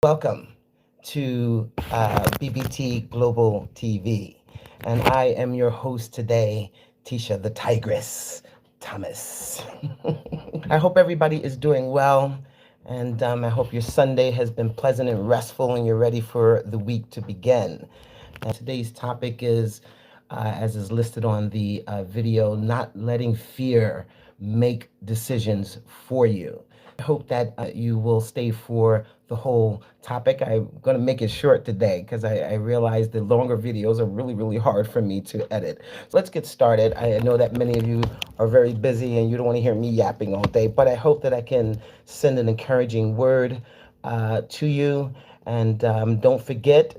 Welcome to BBT Global TV. And I am your host today, Tisha the Tigress Thomas. I hope everybody is doing well. And I hope your Sunday has been pleasant and restful and you're ready for the week to begin. And today's topic is, as is listed on the video, not letting fear make decisions for you. I hope that you will stay for the whole topic. I'm going to make it short today because I realize the longer videos are really hard for me to edit. So let's get started. I know that many of you are very busy and you don't want to hear me yapping all day, but I hope that I can send an encouraging word to you. And don't forget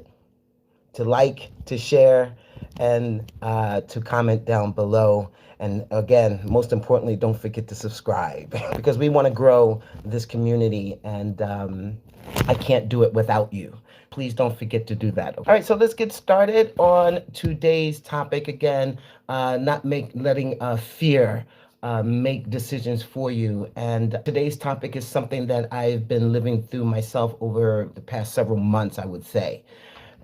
to like, to share, and to comment down below. And again, most importantly, don't forget to subscribe because we want to grow this community and I can't do it without you. Please don't forget to do that. All right, so let's get started on today's topic again, not letting fear make decisions for you. And today's topic is something that I've been living through myself over the past several months, I would say.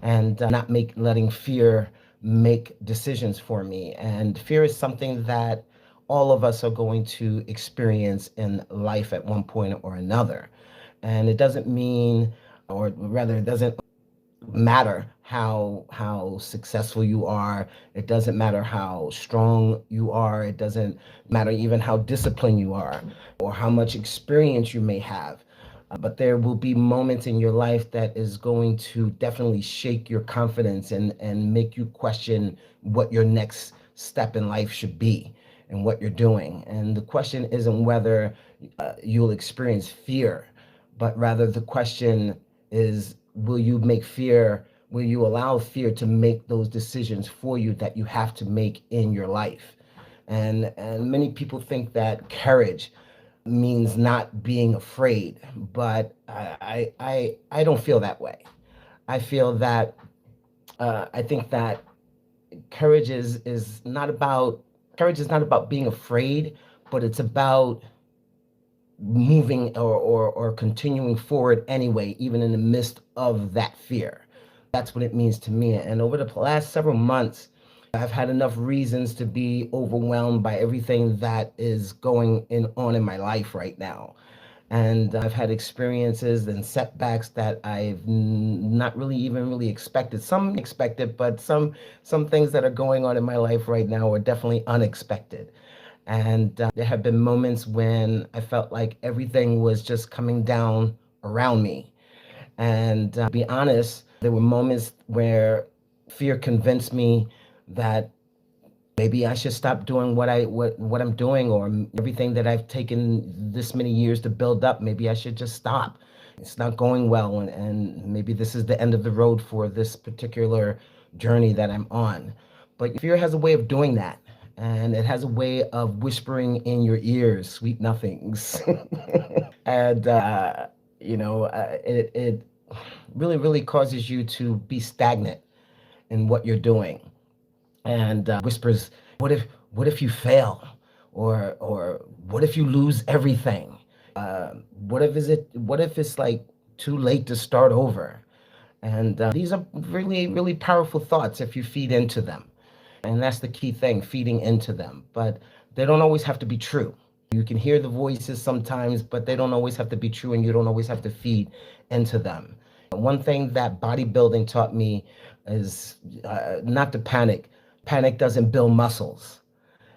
And not letting fear make decisions for me. And fear is something that all of us are going to experience in life at one point or another. And it doesn't mean, or rather, it doesn't matter how successful you are. It doesn't matter how strong you are. It doesn't matter even how disciplined you are or how much experience you may have. But there will be moments in your life that is going to definitely shake your confidence and make you question what your next step in life should be and what you're doing. And the question isn't whether you'll experience fear, but rather the question is, will you allow fear to make those decisions for you that you have to make in your life? And many people think that courage means not being afraid, but I don't feel that way. I feel that I think that courage is not about being afraid, but it's about moving or continuing forward anyway, even in the midst of that fear. That's what it means to me. And over the last several months, I've had enough reasons to be overwhelmed by everything that is going on in my life right now. And I've had experiences and setbacks that I've not really expected. Some expected, but some things that are going on in my life right now are definitely unexpected. And there have been moments when I felt like everything was just coming down around me. And to be honest, there were moments where fear convinced me that maybe I should stop doing what I'm doing, or everything that I've taken this many years to build up. Maybe I should just stop. It's not going well, and maybe this is the end of the road for this particular journey that I'm on. But fear has a way of doing that, and it has a way of whispering in your ears, sweet nothings. And it really causes you to be stagnant in what you're doing. And whispers, what if you fail, or what if you lose everything? What if it's like too late to start over? And these are really powerful thoughts if you feed into them. And that's the key thing, feeding into them. But they don't always have to be true. You can hear the voices sometimes, but they don't always have to be true, and you don't always have to feed into them. One thing that bodybuilding taught me is not to panic. Panic doesn't build muscles.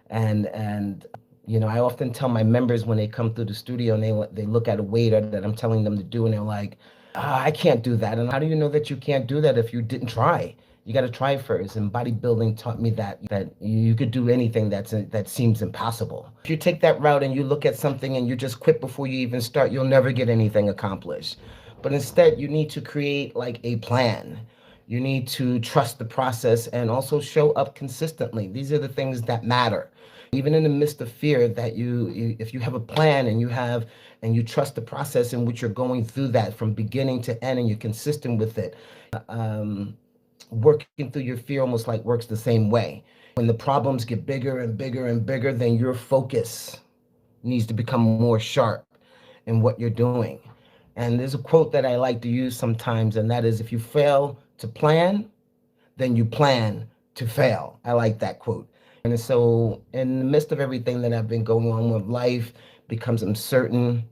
And I often tell my members when they come through the studio and they look at a weight that I'm telling them to do, and they're like, I can't do that. And how do you know that you can't do that if you didn't try? You got to try first. And bodybuilding taught me that you could do anything that seems impossible. If you take that route and you look at something and you just quit before you even start, you'll never get anything accomplished. But instead, you need to create like a plan. You need to trust the process and also show up consistently. These are the things that matter. Even in the midst of fear, that if you have a plan and you trust the process in which you're going through that from beginning to end, and you're consistent with it, working through your fear almost like works the same way. When the problems get bigger and bigger and bigger, then your focus needs to become more sharp in what you're doing. And there's a quote that I like to use sometimes, and that is, if you fail to plan, then you plan to fail. I like that quote. And so, in the midst of everything that I've been going on with life, becomes uncertain,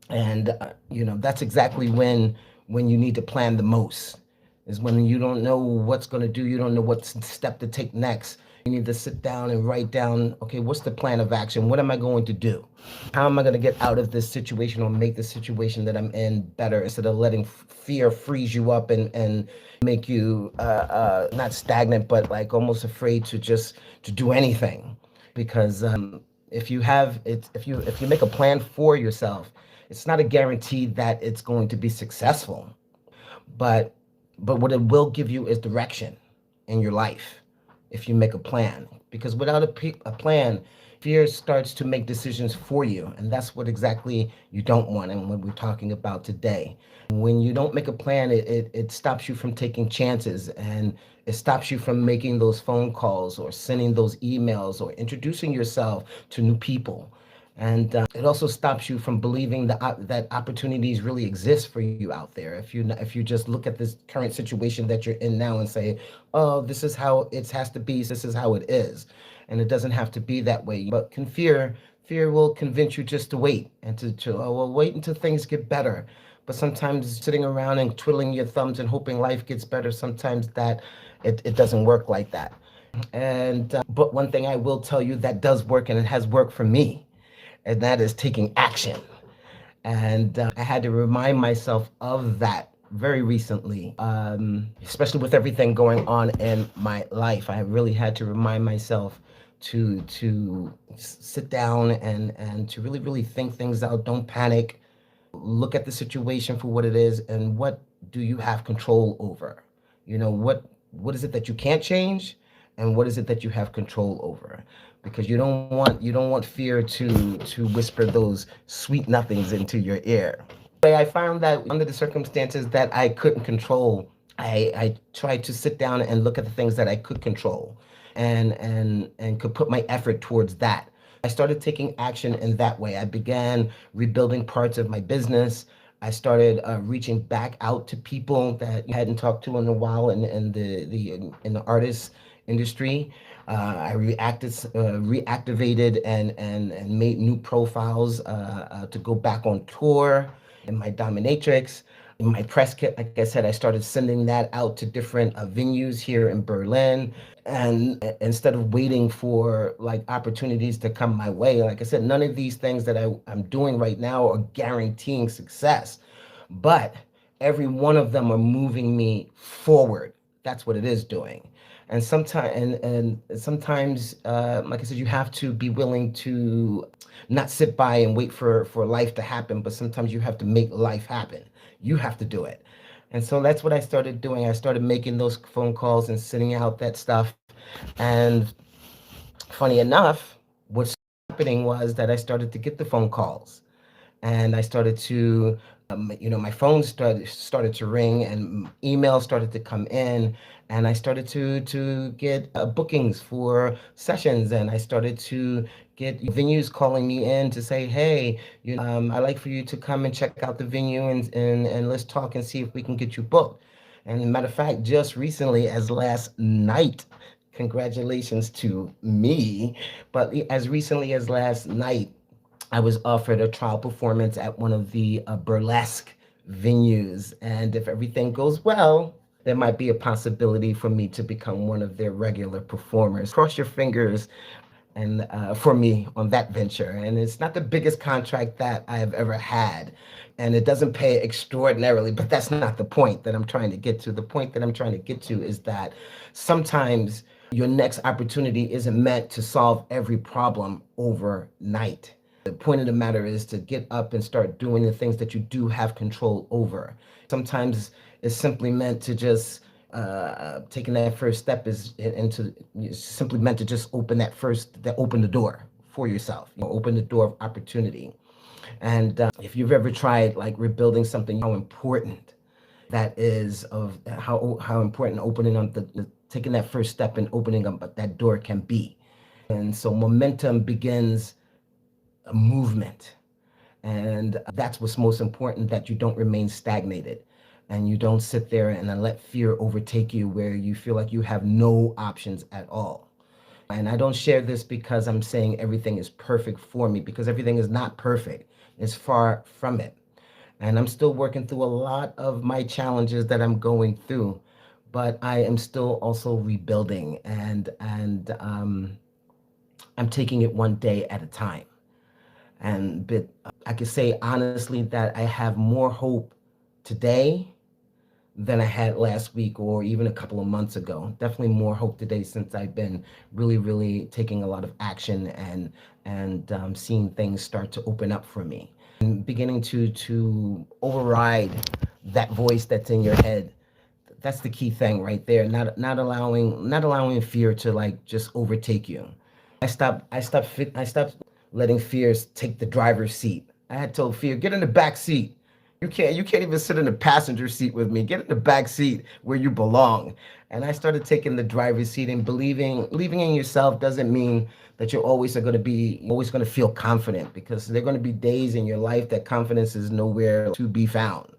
and that's exactly when you need to plan the most, is when you don't know what's going to do, you don't know what step to take next. You need to sit down and write down, okay, what's the plan of action? What am I going to do? How am I going to get out of this situation or make the situation that I'm in better, instead of letting fear freeze you up and make you not stagnant, but like almost afraid to do anything. Because if you have it, if you make a plan for yourself, it's not a guarantee that it's going to be successful, but what it will give you is direction in your life if you make a plan. Because without a plan, fear starts to make decisions for you, and that's what exactly you don't want, and what we're talking about today. When you don't make a plan, it stops you from taking chances, and it stops you from making those phone calls or sending those emails or introducing yourself to new people. And it also stops you from believing that opportunities really exist for you out there. If you just look at this current situation that you're in now and say, "Oh, this is how it has to be. This is how it is," and it doesn't have to be that way. But can fear will convince you just to wait, and to oh, well, wait until things get better. But sometimes sitting around and twiddling your thumbs and hoping life gets better, sometimes that it doesn't work like that. And but one thing I will tell you that does work, and it has worked for me, and that is taking action. And I had to remind myself of that very recently, especially with everything going on in my life. I really had to remind myself to sit down and to really think things out. Don't panic. Look at the situation for what it is, and what do you have control over. What is it that you can't change, and what is it that you have control over. Because you don't want fear to whisper those sweet nothings into your ear. I found that under the circumstances that I couldn't control, I tried to sit down and look at the things that I could control, and could put my effort towards that. I started taking action in that way. I began rebuilding parts of my business. I started reaching back out to people that I hadn't talked to in a while in the artist industry. I reactivated and made new profiles to go back on tour in my dominatrix. In my press kit, like I said, I started sending that out to different venues here in Berlin. And instead of waiting for like opportunities to come my way, like I said, none of these things that I'm doing right now are guaranteeing success, but every one of them are moving me forward. That's what it is doing. And sometimes, like I said, you have to be willing to not sit by and wait for life to happen, but sometimes you have to make life happen. You have to do it. And so that's what I started doing. I started making those phone calls and sending out that stuff. And funny enough, what's happening was that I started to get the phone calls, and I started to, my phone started to ring, and emails started to come in, and I started to get bookings for sessions, and I started to get venues calling me in to say, hey, I'd like for you to come and check out the venue, and let's talk and see if we can get you booked. And matter of fact, just recently, as last night, congratulations to me, but as recently as last night, I was offered a trial performance at one of the burlesque venues. And if everything goes well, there might be a possibility for me to become one of their regular performers. Cross your fingers and for me on that venture. And it's not the biggest contract that I have ever had. And it doesn't pay extraordinarily, but that's not the point that I'm trying to get to. The point that I'm trying to get to is that sometimes your next opportunity isn't meant to solve every problem overnight. The point of the matter is to get up and start doing the things that you do have control over. Sometimes it's simply meant to just taking that first step is into it's simply meant to just open the door for yourself. Open the door of opportunity. And if you've ever tried like rebuilding something, how important that is, of how important opening up taking that first step and opening up that door can be. And so momentum begins a movement. And that's what's most important, that you don't remain stagnated and you don't sit there and then let fear overtake you where you feel like you have no options at all. And I don't share this because I'm saying everything is perfect for me, because everything is not perfect. It's far from it. And I'm still working through a lot of my challenges that I'm going through, but I am still also rebuilding, and I'm taking it one day at a time. But I can say honestly that I have more hope today than I had last week or even a couple of months ago. Definitely more hope today since I've been really, really taking a lot of action and seeing things start to open up for me. And beginning to override that voice that's in your head. That's the key thing right there. Not allowing fear to like just overtake you. I stopped letting fears take the driver's seat. I had told fear, get in the back seat. You can't even sit in the passenger seat with me. Get in the back seat where you belong. And I started taking the driver's seat, and believing in yourself doesn't mean that you're always going to feel confident, because there're going to be days in your life that confidence is nowhere to be found.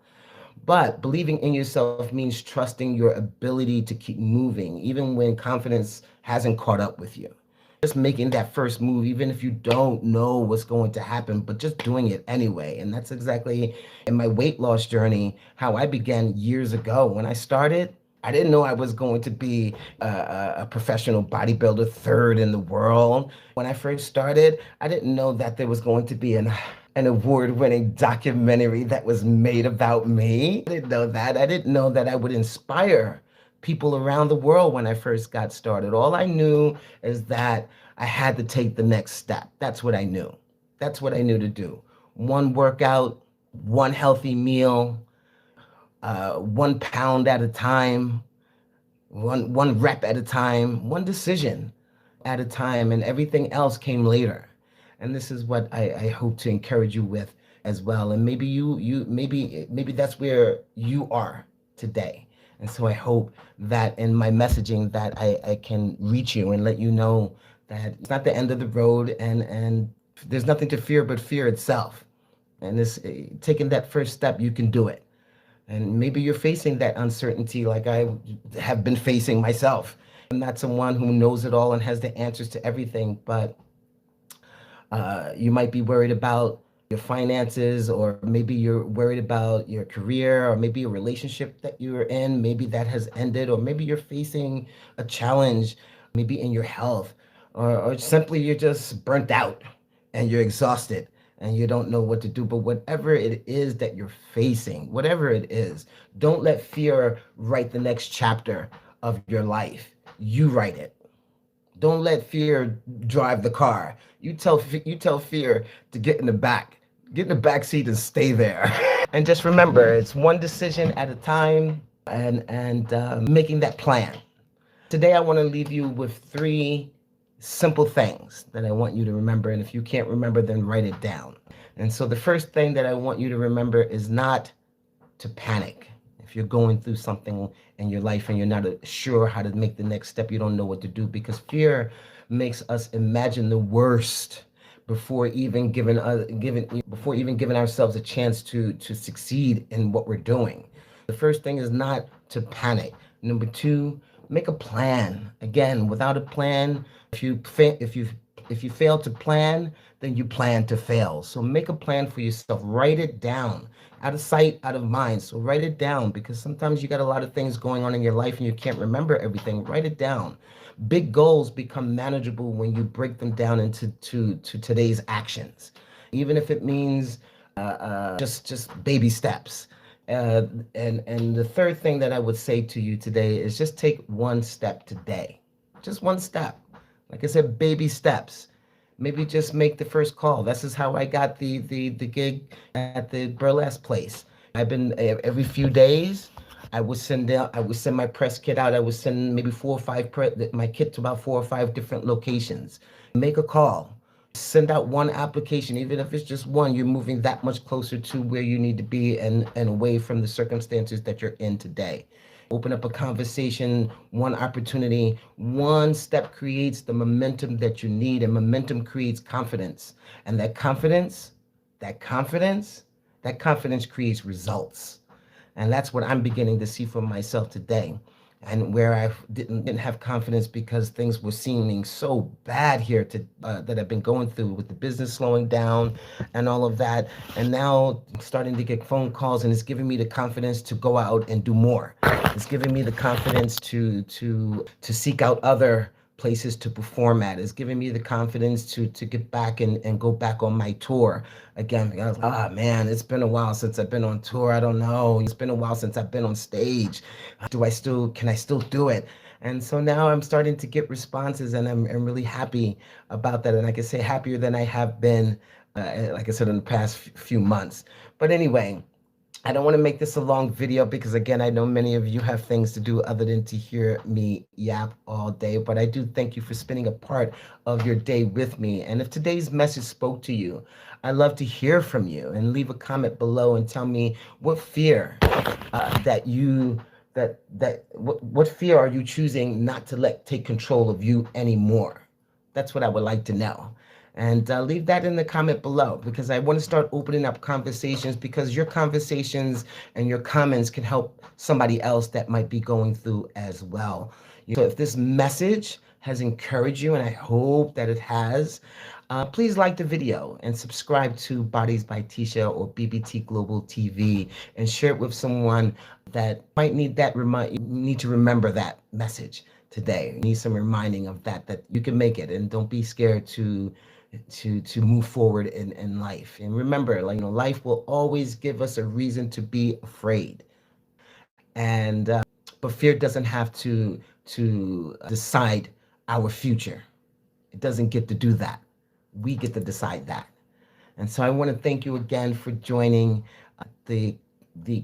But believing in yourself means trusting your ability to keep moving, even when confidence hasn't caught up with you. Just making that first move, even if you don't know what's going to happen, but just doing it anyway. And that's exactly in my weight loss journey how I began years ago. When I started, I didn't know I was going to be a professional bodybuilder, third in the world. When I first started, I didn't know that there was going to be an award-winning documentary that was made about me. I didn't know that. I didn't know that I would inspire people around the world when I first got started. All I knew is that I had to take the next step. That's what I knew. That's what I knew to do. One workout, one healthy meal, 1 pound at a time, one rep at a time, one decision at a time, and everything else came later. And this is what I hope to encourage you with as well. And maybe maybe that's where you are today. And so I hope that in my messaging that I can reach you and let you know that it's not the end of the road, and there's nothing to fear but fear itself. And this taking that first step, you can do it. And maybe you're facing that uncertainty like I have been facing myself. I'm not someone who knows it all and has the answers to everything, but you might be worried about your finances, or maybe you're worried about your career, or maybe a relationship that you're in, maybe that has ended, or maybe you're facing a challenge, maybe in your health, or simply you're just burnt out and you're exhausted and you don't know what to do. But whatever it is that you're facing, whatever it is, don't let fear write the next chapter of your life. You write it. Don't let fear drive the car. You tell fear to get in the back seat and stay there. And just remember, it's one decision at a time, and making that plan. Today, I want to leave you with 3 simple things that I want you to remember. And if you can't remember, then write it down. And so the first thing that I want you to remember is not to panic. If you're going through something in your life and you're not sure how to make the next step, you don't know what to do, because fear makes us imagine the worst before even giving ourselves a chance to succeed in what we're doing. The first thing is not to panic. Number 2, make a plan. Again, without a plan, if you fail to plan, then you plan to fail. So make a plan for yourself. Write it down. Out of sight, out of mind. So write it down, because sometimes you got a lot of things going on in your life and you can't remember everything. Write it down. Big goals become manageable when you break them down into today's actions, even if it means just baby steps. And the third thing that I would say to you today is just take one step today. Just one step. Like I said, baby steps. Maybe just make the first call. This is how I got the gig at the burlesque place. I've been every few days, I would send my press kit out. I would send maybe 4 or 5 my kit to about 4 or 5 different locations. Make a call. Send out one application, even if it's just one. You're moving that much closer to where you need to be, and away from the circumstances that you're in today. Open up a conversation, one opportunity. One step creates the momentum that you need, and momentum creates confidence. And that confidence that confidence creates results. And that's what I'm beginning to see for myself today. And where I didn't have confidence because things were seeming so bad here that I've been going through with the business slowing down and all of that. And now I'm starting to get phone calls, and it's giving me the confidence to go out and do more. It's giving me the confidence to seek out other places to perform at. It's giving me the confidence to get back and go back on my tour again. I was like, man, it's been a while since I've been on tour. I don't know. It's been a while since I've been on stage. Can I still do it? And so now I'm starting to get responses, and I'm really happy about that. And I can say happier than I have been, like I said, in the past few months. But anyway, I don't want to make this a long video because, again, I know many of you have things to do other than to hear me yap all day. But I do thank you for spending a part of your day with me. And if today's message spoke to you, I'd love to hear from you, and leave a comment below and tell me what fear what fear are you choosing not to take control of you anymore? That's what I would like to know. And leave that in the comment below, because I want to start opening up conversations, because your conversations and your comments can help somebody else that might be going through as well. So if this message has encouraged you, and I hope that it has, please like the video and subscribe to Bodies by Tisha or BBT Global TV, and share it with someone that might need to remember that message today. Need some reminding of that you can make it, and don't be scared to move forward in life. And remember, life will always give us a reason to be afraid. And but fear doesn't have to decide our future. It doesn't get to do that. We get to decide that. And so I want to thank you again for joining the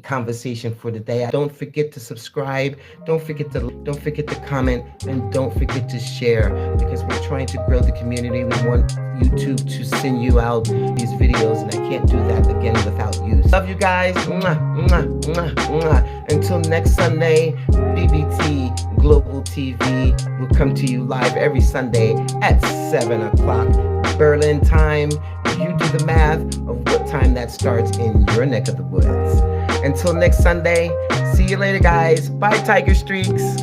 conversation for today. Don't forget to subscribe, don't forget to comment, and don't forget to share, because we're trying to grow the community. We want YouTube to send you out these videos, and I can't do that again without you. Love you guys. Mwah, mwah, mwah, mwah. Until next Sunday, BBT Global TV will come to you live every Sunday at 7 o'clock Berlin time. You do the math of what time that starts in your neck of the woods. Until next Sunday, see you later, guys. Bye, Tiger Streaks.